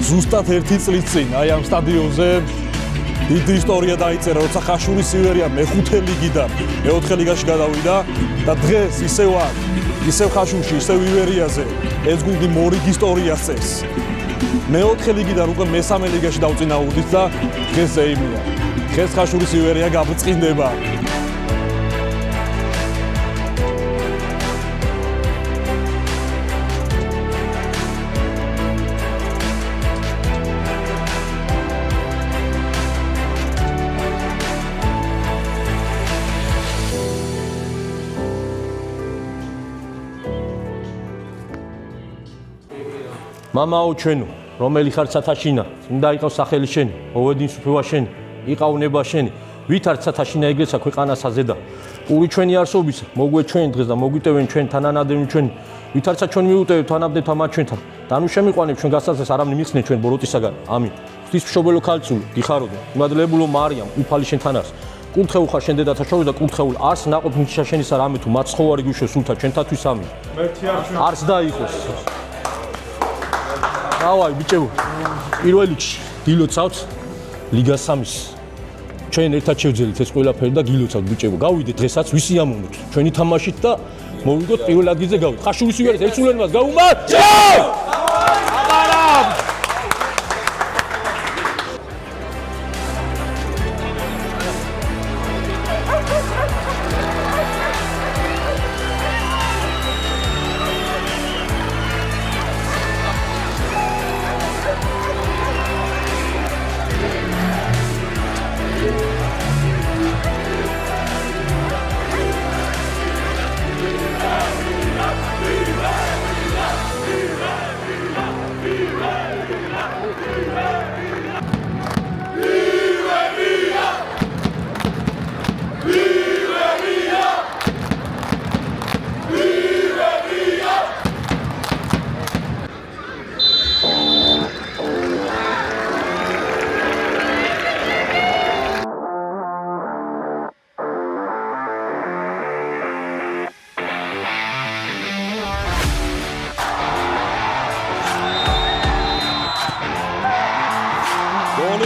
ზუსტად 1 წლის წინ აი ამ სტადიონზე დიდი ისტორია დაიწერა, როცა ხაშურის სივერია მე-5 ლიგიდან მე-4 ლიგაში გადავიდა და დღეს ისევ არ, ისევ ხაშურში, ისევ ივერიაზე ეს გუნდი მორიგ ისტორიას წერს. მე-4 ლიგიდან უკვე მე-3 ლიგაში დავწინაურდით და დღეს ზეიმია. დღეს ხაშურის სივერია გაბრწყინდება. მამაო ჩვენო, რომელი ხარ ცათაშინა, წმინდა იყავს სახელი შენი, მოვედინს უფევა შენი, იყავნება შენი, ვით არ ცათაშინა ეგრეცა ქვეყანასა ზედა. პური ჩვენი არსობისა, მოგვე ჩვენ დღეს და მოგვიტევენ ჩვენ თანანადენი ჩვენ, ვით არცა ჩვენ მიუტევთ თანაბდეთ ამათ ჩვენთან. და ნუ შემიყვანებ ჩვენ გასაცდელს არავინ მიხსნე ჩვენ ბოროტისაგან. ამინ. ღვთისმშობელო ქალწული, დიხაროდე, იმადლებულო მარიამ, უფალი შენთან არის. კურთხეულ ხარ შენ დედათა შორის და კურთხეულ არს ნაყოფ ნიშა შენისა რამე თუ მაცხოვარი გვიშო სულთა ჩვენთათვის ამინ. არს დაიხოს. დავაი ბიჭებო, პირველ რიგში გილოცავთ ლიგა 3-ის. ჩვენ ერთად შევძელით ეს ყველაფერი და გილოცავთ ბიჭებო. გავიდეთ დღესაც ვისი ამოვნოთ ჩვენი თამაშით და მოვიგოთ პირველ ადგილზე გავიდეთ. ხაშურის ივერეს ერთსულენებას გაუმართ.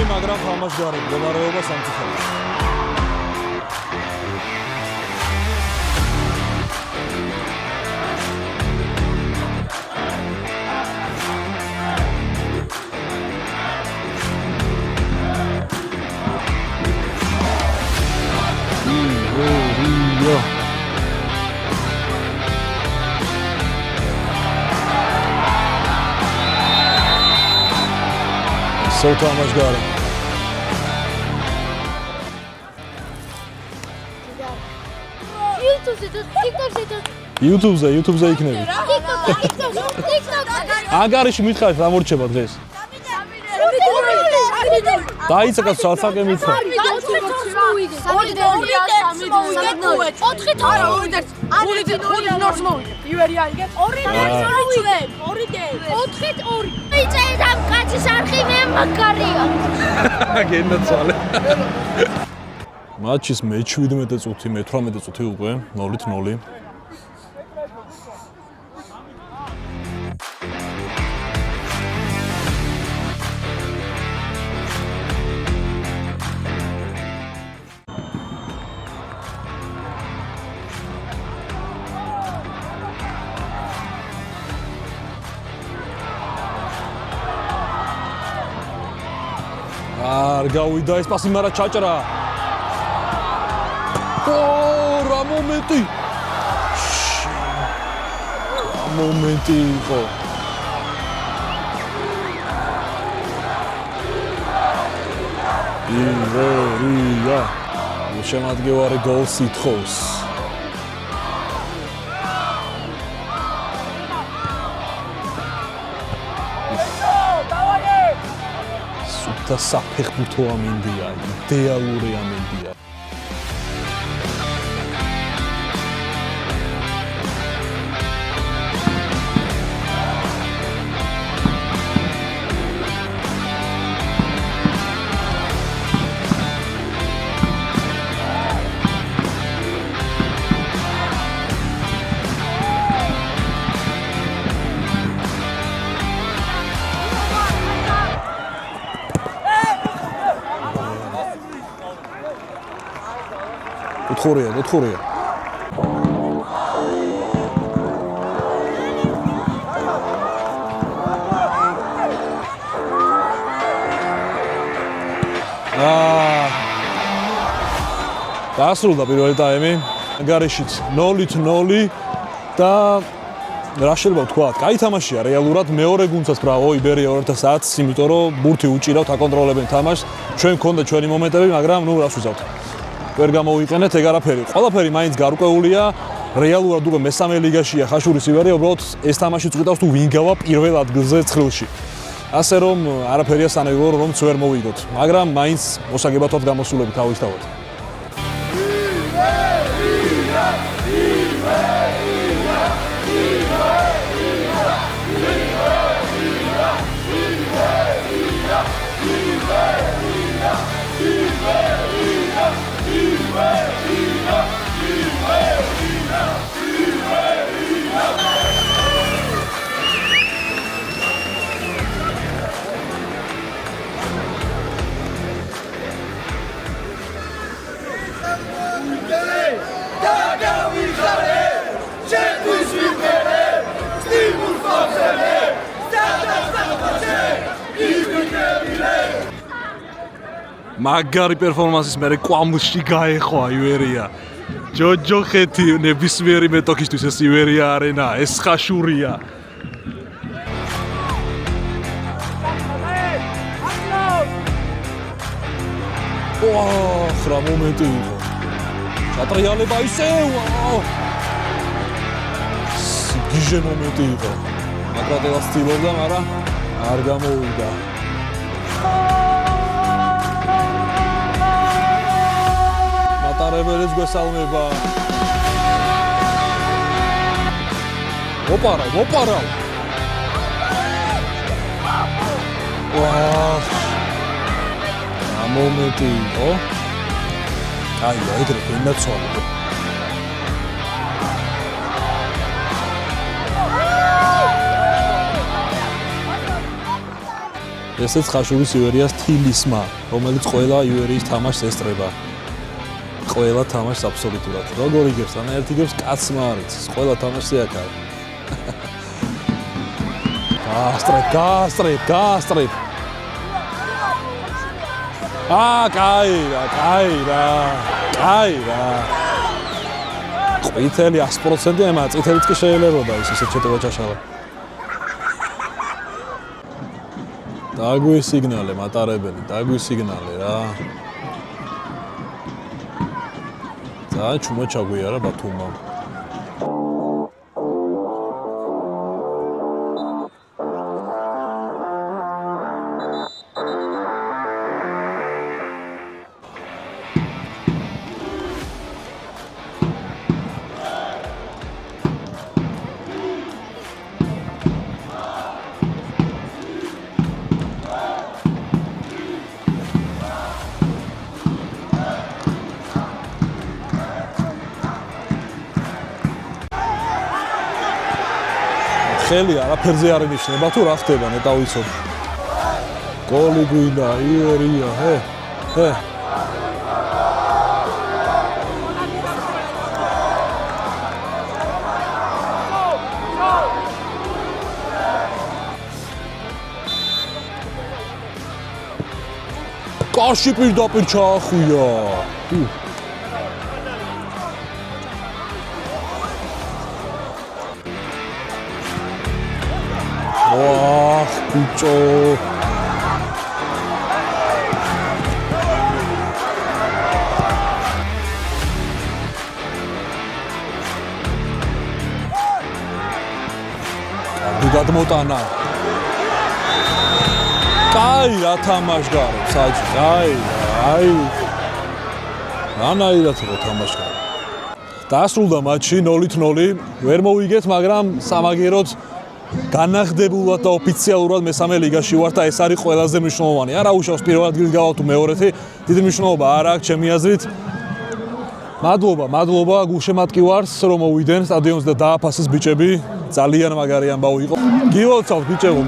მაგრამ თამაშგარი მდგომარეობა სამწუხაროა. So თამაშგარი. YouTube-ზე იქნება. ანგარიში მითხარით რა მორჩება დღეს? დაიწყე სალსაკე მითხარ. მატჩის მე-17 წუთი, მე-18 წუთი უკვე 0-0. არ გავიდა ეს პასი, მაგრამ ჩაჭრა. რა მომენტი! მომენტი იყო. ივერია. შემადგენელი გოლს ითხოვს. და საფეხბურთო ამინდია, იდეალური ამინდია. კუთხურია. დაასრულა პირველი ტაიმი. გარეშიც 0-0 და რა შეიძლება ვთქვა? კაი თამაშია რეალურად. მეორე გუნდსაც ბრავო იბერია 2010, იმიტომ რომ ბურთი უჭირავთ, აკონტროლებენ თამაშს. ჩვენ გქონდა ჩვენი მომენტები, მაგრამ ნუ რას ვიზავთ. ვერ გამოვიყენეთ ეგ არაფერი. ყველაფერი მაინც გარკვეულია. რეალურად უკვე მესამე ლიგაშია ხაშურის იბერია, უბრალოდ ეს თამაში წვითავს თუ ვინ გავა პირველ ადგილზე ცხრილში. ასე რომ არაფერია სანებრივო რომც ვერ მოვიგოთ, მაგრამ მაინც მოსაგებათად გამოსულები თავისთავად. მაგარი პერფორმანსის მერე კვამლში გაეხვა ივერია. ჯოჯოხეთი ნებისმიერი მეტოქისთვის ეს ივერია არენა, ეს ხაშურია. ვაუ, რა მომენტი იყო. ჩატრიალება ისევ, ვაუ. გიჟე მომენტი იყო. აკრატელას ცდილობდა, მაგრამ არ გამოვიდა. მატარებელს გვესალმება. ოპარა. ვაუ. მომენტი იყო. აი, ეგრე ენაცვალა. ესეც ხაშურის ივერიას თილისმა, რომელიც ყველა ივერიის თამაშს ესწრება. ყველა თამაშს აბსოლუტურად. როგორ იგებს, ანაერთი იგებს კაცმა არ იცის. ყველა თამაშზე აქ არის. გასტრებ. კაი რა. ყვითელი 100%-ია, მაგრამ წითელიც კი შეიძლებოდა ის ესე ჩეტება ჩაშალა. დაგვისიგნალე მატარებელი, რა. და ჩუმო ჩაგვიარა ბათუმმა. ხელი არაფერზე არ ინიშნება თუ რა ხდება ნეტა ვიცოდი. გოლი გვინდა იერია, ჰე. კარში პირდაპირ ჩაახვია. ვაჰ, ბიჭო. გადმოტანა. კაი რა თამაში გარობს, საჭი. აი. რანაირად რო თამაში გარობს. დაასრულდა მატჩი 0-0. ვერ მოვიგეთ, მაგრამ სამაგეროდ განახდებულად და ოფიციალურად მესამე ლიგაში ვართ და ეს არის ყველაზე მნიშვნელოვანი. არა უშავს პირველ ადგილს გავალ თუ მეორეთი, დიდი მნიშვნელობა არ აქვს ჩემი აზრით. მადლობა გულშემატკი ვარს რომ მოვიდნენ სტადიონს და დააფასეს ბიჭები. ძალიან მაგარი ამბავი იყო. გილოცავთ ბიჭებო,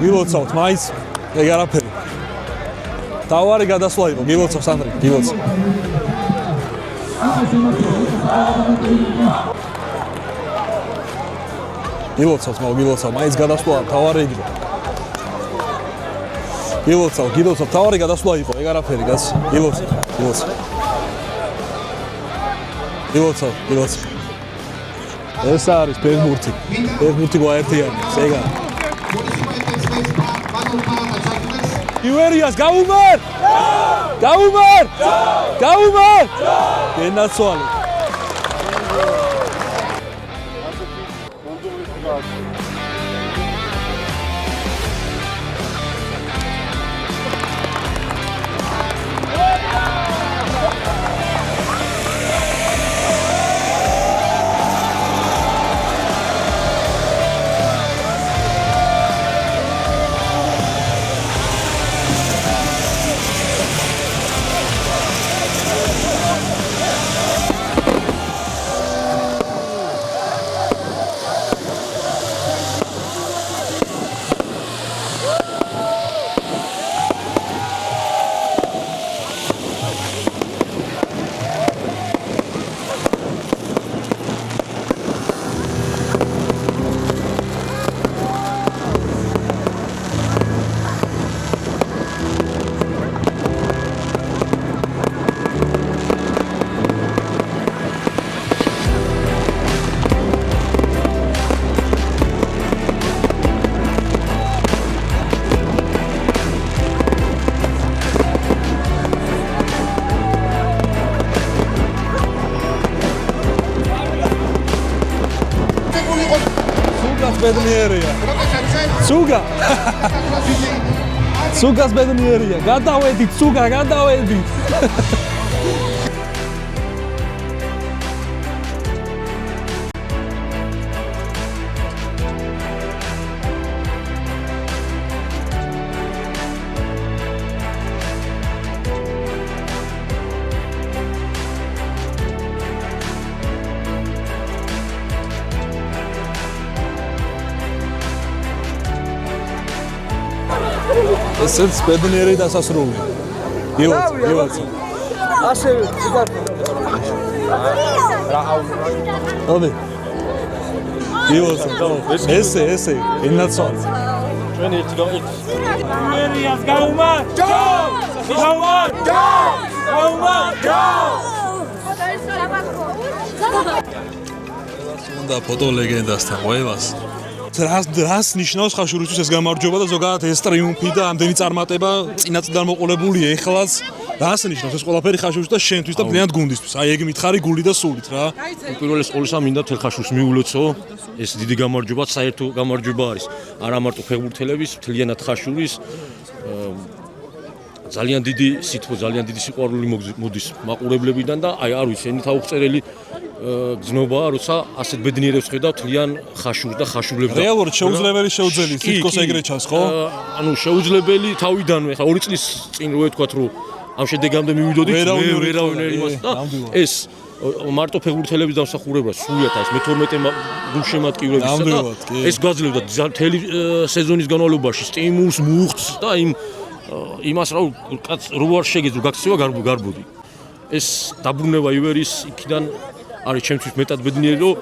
მაინც ეგ არაფერი. დავარი გადასვლა იყო, გილოცავ სანდრი, გილოცავ. გილოცავს, მაინც გადასვლა თავარი იყო. გილოცავ, თავარი გადასვლა იყო, ეგ არაფერი გაც. გილოცავ. ეს არის ფეხბურთი. ფეხბურთი გვაერთიანებს, ეგა. ივერიას გაუმარ! გენაცვალე. ბედნიერია. ცუგას ბედნიერია. გადავედით, ცუგა, გადავედით. ესეც ბედნიერი დასასრული. გილოცავ. ასევე ოდე. გილოცავ. ესე, ენაცვალ. ჩვენ ერთი და ერთი. ივერიას გაუმარ! უნდა ფოტო ლეგენდასთან, ყველას. რას ნიშნავს ხაშურისთვის ეს გამარჯვება და ზოგადად ეს ტრიუმფი და ამდენი წარმატება წინაწინდან მოყოლებულია ეხლაც რას ნიშნავს ეს ყველაფერი ხაშურს და შენთვის და ბლიანად გუნდისთვის აი ეგ მითხარი გული და სულით რა უპირველეს ყოვლისა მინდა თელ ხაშურს მიულოცო ეს დიდი გამარჯვება საერთო გამარჯვება არის არა მარტო ფეხბურთელების მთლიანად ხაშურის ძალიან დიდი სითბო ძალიან დიდი სიყვარული მოდის მაყურებლებიდან და აი არ ვიცი ენით აუღწერელი გზნობაა, როცა ასეთ ბედნიერებს ხედავ თლიან ხაშურს და ხაშურლებს. რეალურად შეუძლებელი შეუძლელი თითქოს ეგრე ჩანს, ხო? ანუ შეუძლებელი თავიდანვე, ხა 2 წლის წინ რო ვეთქვათ, რომ ამ შედეგამდე მივიდოდით, ვერავინ ვერ იმას და ეს მარტო ფეხბურთელების დამსახურება სულიად არის მე-12 გულშემატკივრებისა და ეს გვაძლევდა მთელი სეზონის განმავლობაში სტიმულს, მუხტს და იმას რა კაც რო არ შეგეძლო გაქცევა გარბოდი. ეს დაბრუნება ივერის იქიდან არის ჩემთვის მეტად ბედნიერი რომ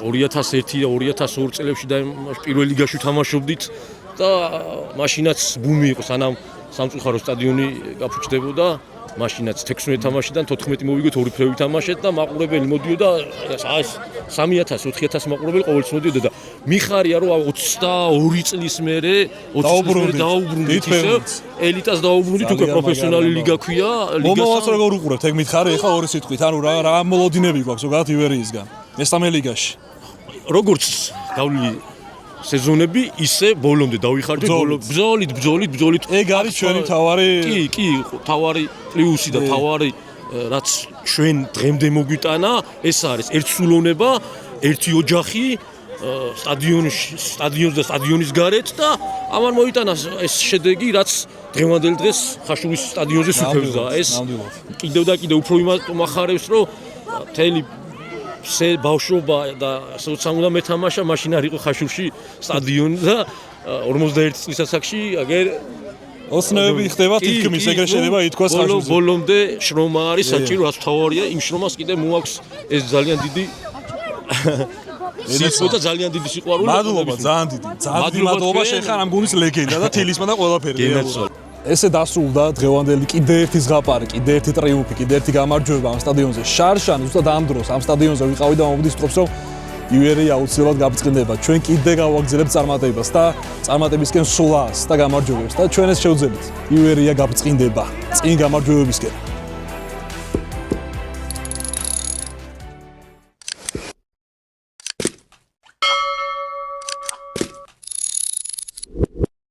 2001 და 2002 წლებში და პირველ ლიგაში თამაშობდით და მაშინაც ბუმი იყო სანამ სამწუხარო სტადიონი გაფუჭდებოდა მაშინაც 16 თამაშიდან 14 მოვიგეთ 2 ფრევი თამაშეთ და მაყურებელი მოდიოდა 3000-4000 მაყურებელი ყოველთვის მოდიოდა და მიხარია რომ 22 წლის მერე 20 წლის დაუბრუნდით ისე ელიტას დაუბრუნდით უკვე პროფესიონალი ლიგა ქვია ლიგას მომავალს როგორ უყურებთ ეგ მითხარი ეხლა ორი სიტყვით ანუ რა მოლოდინები გვაქვს ზოგადად ივერიისგან მესამე ლიგაში როგორც გავლილი სეზონები ისე ბოლომდე დავიხარდეთ ბრძოლით ეგ არის ჩვენი თავარი კი თავარი პლუსი და თავარი რაც ჩვენ დღემდე მოგვიტანა ეს არის ერთსულოვნება ერთი ოჯახი სტადიონს და სტადიონის გარეთ და ამან მოიტანა ეს შედეგი რაც დღევანდელ დღეს ხაშურის სტადიონზე სუფევს და ეს კიდევ და კიდევ უფრო იმას მომახარებს რომ მთელი ბავშვობა და სოციალურად მეთამაშა მაშინ არ იყო ხაშურში სტადიონი და 41 წლის ასაკში აგერ ოცნებები ხდება თითქმის ეგრე შეიძლება ითქვას ხაშურზე. ბოლომდე შრომა არის საჭირო, რაც თავარია, იმ შრომას კიდე მოაქვს ეს ძალიან დიდი სიცოცხლე და ძალიან დიდი სიყვარული. მადლობა, ძალიან დიდი. ძალიან დიდი მადლობა, შეხარ ამ გუნის ლეგენდა და თილისმა და ყველაფერი. ესე დასრულდა დღევანდელი კიდე ერთი ზღაპარი, კიდე ერთი ტრიუმფი, კიდე ერთი გამარჯვება ამ სტადიონზე. შარშან ზუსტად ამ დროს ამ სტადიონზე ვიყავი და მომდის თქობს რომ ივერია აუცილებლად გაბწყინდება. ჩვენ კიდე გავაგზავნებთ წარმატებას და წარმატებისკენ სვლას და გამარჯვებებს და ჩვენ ეს შევძლებთ. ივერია გაბწყინდება წინ გამარჯვებებისკენ.